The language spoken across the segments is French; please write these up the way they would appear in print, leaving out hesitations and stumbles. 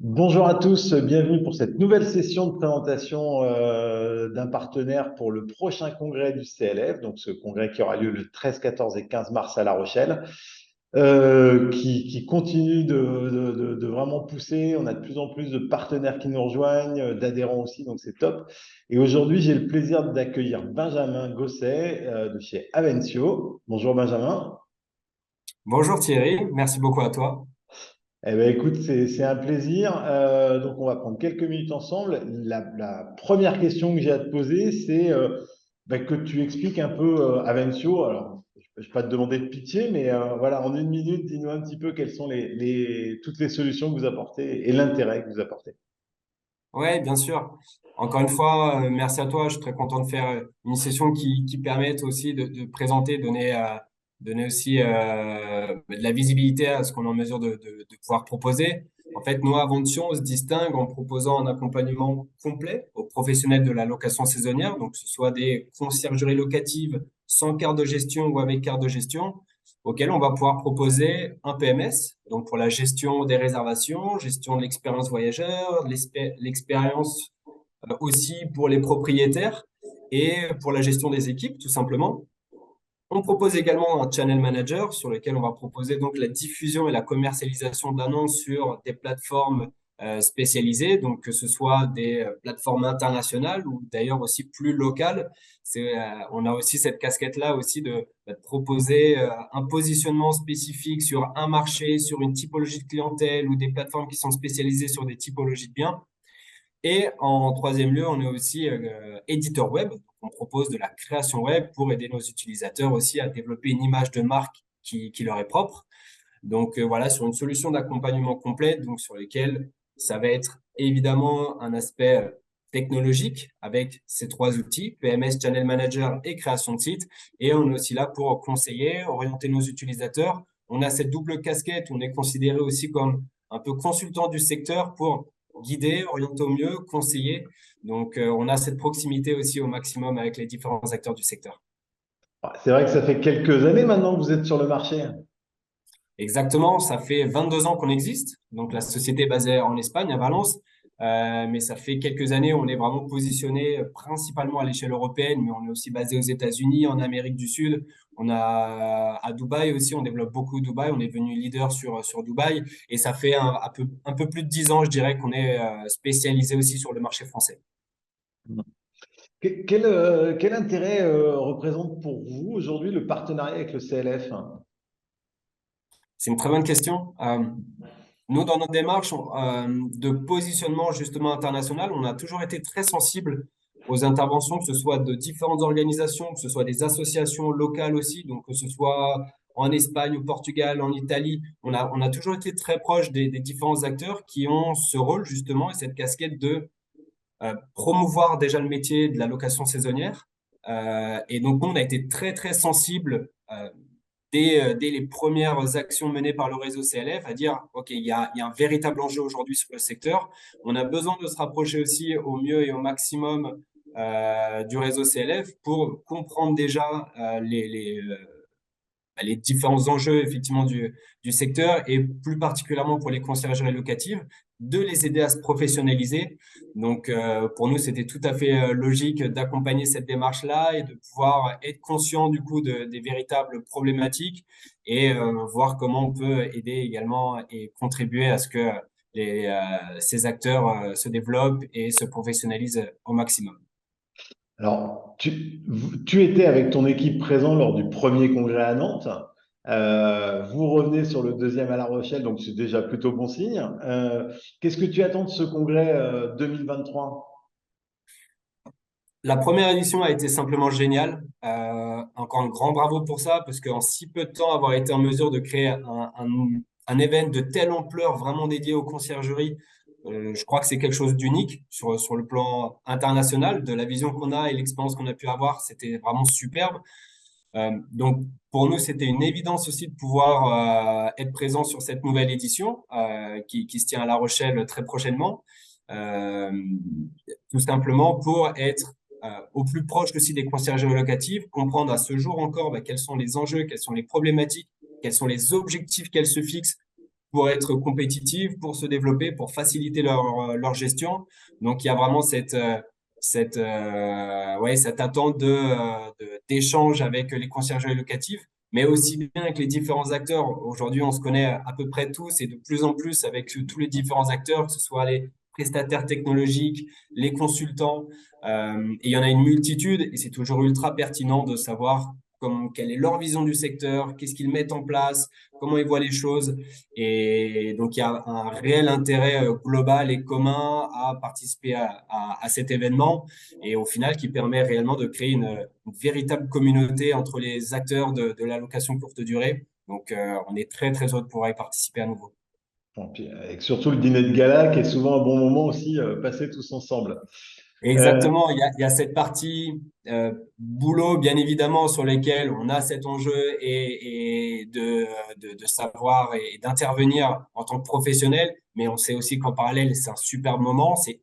Bonjour à tous, bienvenue pour cette nouvelle session de présentation d'un partenaire pour le prochain congrès du CLF, donc ce congrès qui aura lieu le 13, 14 et 15 mars à La Rochelle, qui continue de vraiment pousser. On a de plus en plus de partenaires qui nous rejoignent, d'adhérents aussi, donc c'est top. Et aujourd'hui, j'ai le plaisir d'accueillir Benjamin Gosset de chez Avencio. Bonjour Benjamin. Bonjour Thierry, merci beaucoup à toi. Eh ben, écoute, c'est un plaisir. Donc, on va prendre quelques minutes ensemble. La première question que j'ai à te poser, c'est que tu expliques un peu Avencio. Alors, je ne vais pas te demander de pitié, mais voilà, en une minute, dis-nous un petit peu quelles sont toutes les solutions que vous apportez et l'intérêt que vous apportez. Ouais, bien sûr. Encore une fois, merci à toi. Je suis très content de faire une session qui permette aussi de présenter, donner aussi de la visibilité à ce qu'on est en mesure de pouvoir proposer. En fait, nous, Avention, on se distingue en proposant un accompagnement complet aux professionnels de la location saisonnière, donc que ce soit des conciergeries locatives sans carte de gestion ou avec carte de gestion, auquel on va pouvoir proposer un PMS, donc pour la gestion des réservations, gestion de l'expérience voyageur, l'expérience aussi pour les propriétaires et pour la gestion des équipes, tout simplement. On propose également un channel manager sur lequel on va proposer donc la diffusion et la commercialisation d'annonces sur des plateformes spécialisées, donc que ce soit des plateformes internationales ou d'ailleurs aussi plus locales. On a aussi cette casquette-là aussi de proposer un positionnement spécifique sur un marché, sur une typologie de clientèle ou des plateformes qui sont spécialisées sur des typologies de biens. Et en troisième lieu, on est aussi éditeur web. On propose de la création web pour aider nos utilisateurs aussi à développer une image de marque qui leur est propre. Donc voilà, sur une solution d'accompagnement complète, donc sur lesquelles ça va être évidemment un aspect technologique avec ces trois outils, PMS, Channel Manager et création de site. Et on est aussi là pour conseiller, orienter nos utilisateurs. On a cette double casquette, on est considéré aussi comme un peu consultant du secteur pour guider, orienter au mieux, conseiller. Donc on a cette proximité aussi au maximum avec les différents acteurs du secteur. C'est vrai que ça fait quelques années maintenant que vous êtes sur le marché. Exactement, ça fait 22 ans qu'on existe. Donc la société est basée en Espagne, à Valence. Mais ça fait quelques années, on est vraiment positionné principalement à l'échelle européenne, mais on est aussi basé aux États-Unis, en Amérique du Sud. On a à Dubaï aussi, on développe beaucoup Dubaï. On est devenu leader sur Dubaï. Et ça fait un peu plus de 10 ans, je dirais, qu'on est spécialisé aussi sur le marché français. Quel intérêt représente pour vous aujourd'hui le partenariat avec le CLF? C'est une très bonne question. Nous, dans notre démarche de positionnement justement international, on a toujours été très sensible aux interventions, que ce soit de différentes organisations, que ce soit des associations locales aussi, donc que ce soit en Espagne, au Portugal, en Italie. On a toujours été très proche des différents acteurs qui ont ce rôle justement et cette casquette de promouvoir déjà le métier de la location saisonnière. Et donc, nous, on a été très, très sensible dès les premières actions menées par le réseau CLF à dire, OK, il y a un véritable enjeu aujourd'hui sur le secteur. On a besoin de se rapprocher aussi au mieux et au maximum du réseau CLF pour comprendre déjà les différents enjeux effectivement du secteur et plus particulièrement pour les conciergeries locatives, de les aider à se professionnaliser. Donc, pour nous, c'était tout à fait logique d'accompagner cette démarche-là et de pouvoir être conscient du coup des véritables problématiques et voir comment on peut aider également et contribuer à ce que ces acteurs se développent et se professionnalisent au maximum. Alors, tu étais avec ton équipe présent lors du premier congrès à Nantes. Vous revenez sur le deuxième à La Rochelle, donc c'est déjà plutôt bon signe. Qu'est-ce que tu attends de ce congrès 2023? La première édition a été simplement géniale. Encore un grand bravo pour ça, parce qu'en si peu de temps, avoir été en mesure de créer un événement de telle ampleur vraiment dédié aux conciergeries, je crois que c'est quelque chose d'unique sur le plan international, de la vision qu'on a et l'expérience qu'on a pu avoir, c'était vraiment superbe. Donc, pour nous, c'était une évidence aussi de pouvoir être présent sur cette nouvelle édition qui se tient à La Rochelle très prochainement. Euh, Tout simplement pour être au plus proche aussi des conciergeries locatives, comprendre à ce jour encore quels sont les enjeux, quelles sont les problématiques, quels sont les objectifs qu'elles se fixent pour être compétitifs, pour se développer, pour faciliter leur gestion. Donc, il y a vraiment cette attente d'échange avec les conciergeries locatives, mais aussi bien avec les différents acteurs. Aujourd'hui, on se connaît à peu près tous et de plus en plus avec tous les différents acteurs, que ce soit les prestataires technologiques, les consultants. Et il y en a une multitude et c'est toujours ultra pertinent de savoir quelle est leur vision du secteur, qu'est-ce qu'ils mettent en place, comment ils voient les choses. Et donc, il y a un réel intérêt global et commun à participer à cet événement et au final qui permet réellement de créer une véritable communauté entre les acteurs de la location courte durée. Donc, on est très, très heureux de pouvoir y participer à nouveau. Bon, puis, avec surtout le dîner de gala qui est souvent un bon moment aussi, passer tous ensemble. Euh, Exactement, il y a cette partie boulot, bien évidemment, sur lesquels on a cet enjeu et de savoir et d'intervenir en tant que professionnel, mais on sait aussi qu'en parallèle, c'est un super moment, c'est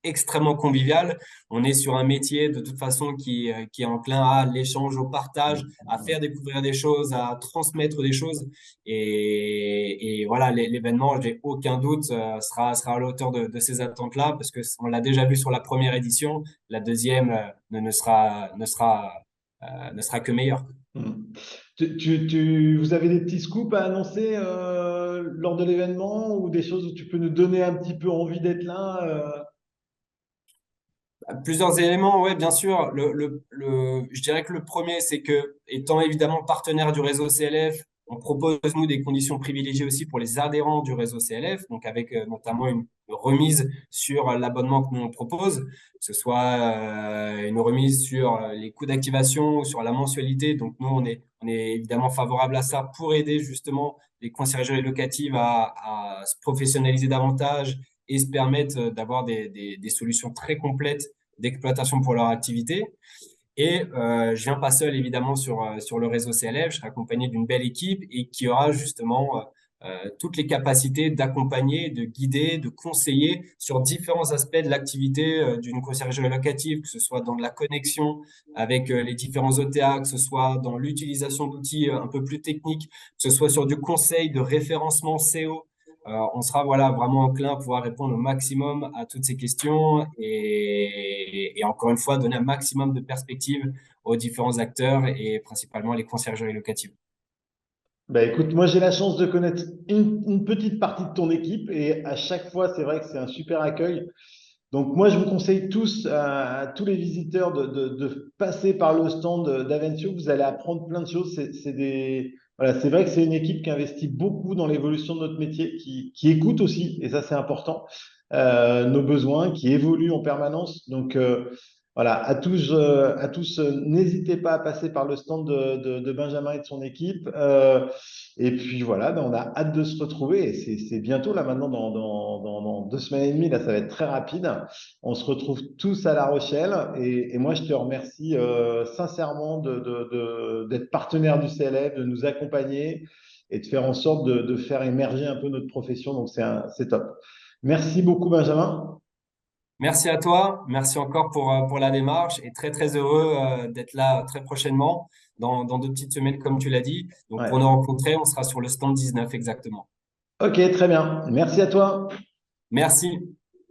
extrêmement convivial. On est sur un métier de toute façon qui est enclin à l'échange, au partage, à faire découvrir des choses, à transmettre des choses. Et voilà, l'événement, j'ai aucun doute, sera à la hauteur de ces attentes-là, parce que on l'a déjà vu sur la première édition. La deuxième ne sera que meilleure. hmm. Vous avez des petits scoops à annoncer lors de l'événement ou des choses où tu peux nous donner un petit peu envie d'être là Plusieurs éléments, ouais, bien sûr. Je dirais que le premier, c'est que, étant évidemment partenaire du réseau CLF, on propose, nous, des conditions privilégiées aussi pour les adhérents du réseau CLF, donc avec notamment une remise sur l'abonnement que nous on propose, que ce soit une remise sur les coûts d'activation ou sur la mensualité. Donc, nous, on est évidemment favorable à ça pour aider justement les conciergeries locatives à se professionnaliser davantage et se permettre d'avoir des solutions très complètes d'exploitation pour leur activité. Et je viens pas seul, évidemment, sur le réseau CLF. Je serai accompagné d'une belle équipe et qui aura justement toutes les capacités d'accompagner, de guider, de conseiller sur différents aspects de l'activité d'une conciergerie locative, que ce soit dans la connexion avec les différents OTA, que ce soit dans l'utilisation d'outils un peu plus techniques, que ce soit sur du conseil de référencement SEO. On sera voilà, vraiment enclin à pouvoir répondre au maximum à toutes ces questions et encore une fois, donner un maximum de perspectives aux différents acteurs et principalement les conciergeries locatives. Bah écoute, moi j'ai la chance de connaître une petite partie de ton équipe et à chaque fois c'est vrai que c'est un super accueil. Donc moi je vous conseille tous à tous les visiteurs de passer par le stand d'Aventure. Vous allez apprendre plein de choses. Voilà, c'est vrai que c'est une équipe qui investit beaucoup dans l'évolution de notre métier, qui écoute aussi et ça c'est important nos besoins, qui évoluent en permanence. Donc voilà, à tous, n'hésitez pas à passer par le stand de Benjamin et de son équipe. Et puis voilà, ben, on a hâte de se retrouver. Et c'est bientôt là maintenant, dans 2 semaines et demie, là, ça va être très rapide. On se retrouve tous à La Rochelle. Et moi, je te remercie sincèrement d'être partenaire du CLF, de nous accompagner et de faire en sorte de faire émerger un peu notre profession. Donc c'est top. Merci beaucoup, Benjamin. Merci à toi, merci encore pour la démarche et très très heureux d'être là très prochainement dans 2 petites semaines comme tu l'as dit. Donc pour Ouais. nous rencontrer, on sera sur le stand 19 exactement. Ok, très bien. Merci à toi. Merci.